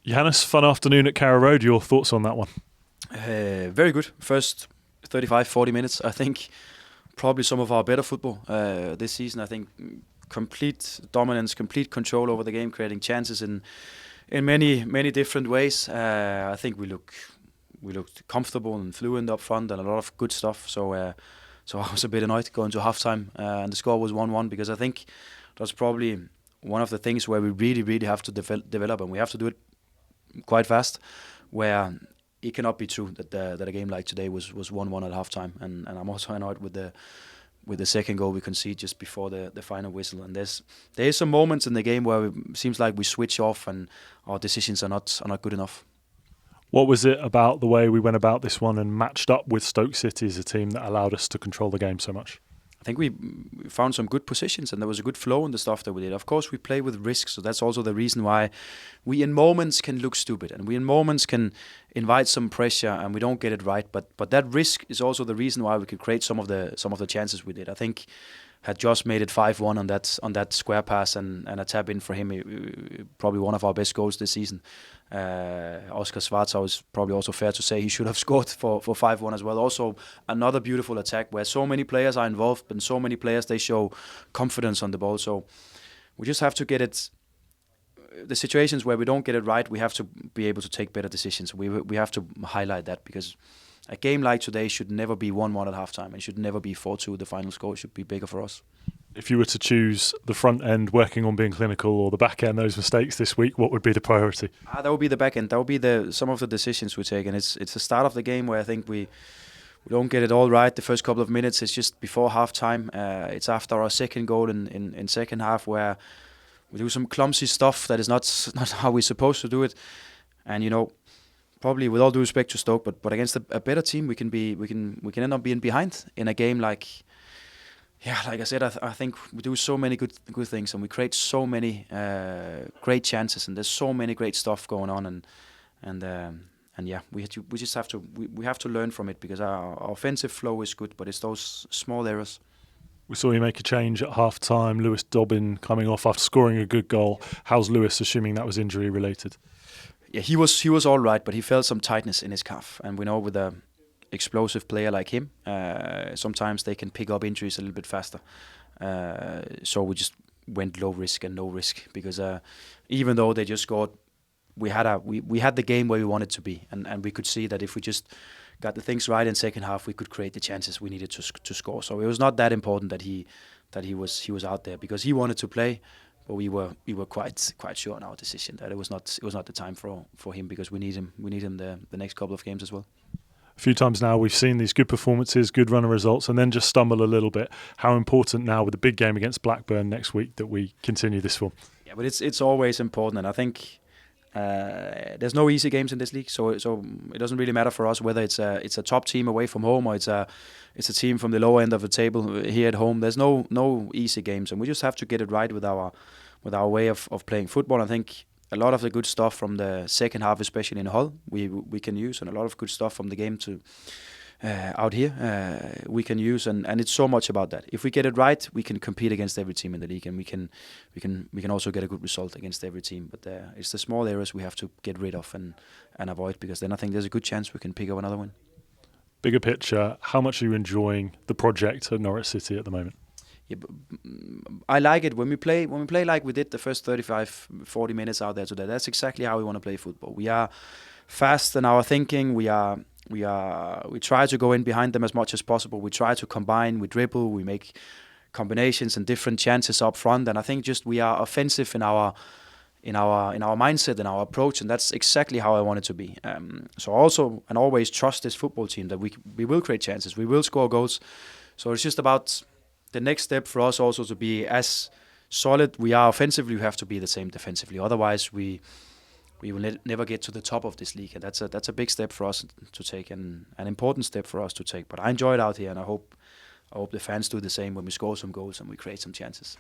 Johannes, fun afternoon at Carrow Road. Your thoughts on that one? Very good. First 35, 40 minutes. I think probably some of our better football this season. I think complete dominance, complete control over the game, creating chances in many different ways. I think we looked comfortable and fluent up front and a lot of good stuff. So I was a bit annoyed going to halftime and the score was 1-1 because I think that's probably one of the things where we really have to develop, and we have to do it quite fast. Where it cannot be true that a game like today was 1-1 at halftime, and I'm also annoyed with the second goal we concede just before the final whistle. And there is some moments in the game where it seems like we switch off and our decisions are not good enough. What was it about the way we went about this one and matched up with Stoke City as a team that allowed us to control the game so much? I think we found some good positions and there was a good flow in the stuff that we did. Of course, we play with risk, so that's also the reason why we in moments can look stupid and we in moments can invite some pressure and we don't get it right. But that risk is also the reason why we could create some of the chances we did. I think had Josh made it 5-1 on that square pass and a tap in for him, probably one of our best goals this season. Oscar Schwarzer was probably also fair to say he should have scored for 5-1 as well. Also another beautiful attack where so many players are involved and so many players, they show confidence on the ball. So we just have to get it. The situations where we don't get it right, we have to be able to take better decisions. We have to highlight that, because a game like today should never be 1-1 at halftime. It should never be 4-2. The final score should be bigger for us. If you were to choose the front end working on being clinical or the back end those mistakes this week, what would be the priority? That would be the back end. That would be some of the decisions we take. And it's the start of the game where I think we don't get it all right. The first couple of minutes, it's just before halftime. It's after our second goal in second half where we do some clumsy stuff that is not how we're supposed to do it. And probably with all due respect to Stoke, but against a better team, we can end up being behind in a game like. Yeah, like I said, I think we do so many good things and we create so many great chances, and there's so many great stuff going on, and yeah, we just have to learn from it, because our offensive flow is good, but it's those small errors. We saw you make a change at half time. Lewis Dobbin coming off after scoring a good goal. How's Lewis, assuming that was injury related? Yeah, he was all right, but he felt some tightness in his calf, and we know with a explosive player like him, sometimes they can pick up injuries a little bit faster. So we just went low risk and no risk, because even though they just scored, we had the game where we wanted to be, and we could see that if we just got the things right in second half, we could create the chances we needed to score. So it was not that important that he was out there, because he wanted to play. But we were quite sure in our decision that it was not the time for him, because we need him the next couple of games as well. A few times now we've seen these good performances, good run of results, and then just stumble a little bit. How important now with the big game against Blackburn next week that we continue this form? Yeah, but it's always important, and I think there's no easy games in this league, so it doesn't really matter for us whether it's a top team away from home or it's a team from the lower end of the table here at home. There's no easy games, and we just have to get it right with our way of playing football. I think a lot of the good stuff from the second half, especially in Hull, we can use, and a lot of good stuff from the game out here we can use, and it's so much about that. If we get it right, we can compete against every team in the league, and we can also get a good result against every team. But it's the small errors we have to get rid of and avoid, because then I think there's a good chance we can pick up another win. Bigger picture, how much are you enjoying the project at Norwich City at the moment? Yeah, I like it when we play like we did the first 35, 40 minutes out there today. That's exactly how we want to play football. We are fast in our thinking. We try to go in behind them as much as possible. We try to combine, we dribble, we make combinations and different chances up front. And I think just we are offensive in our mindset and our approach, and that's exactly how I want it to be. So also and always trust this football team that we will create chances, we will score goals. So it's just about the next step for us also to be as solid we are offensively, we have to be the same defensively. Otherwise, we will never get to the top of this league, and that's a big step for us to take, and an important step for us to take. But I enjoy it out here, and I hope the fans do the same when we score some goals and we create some chances.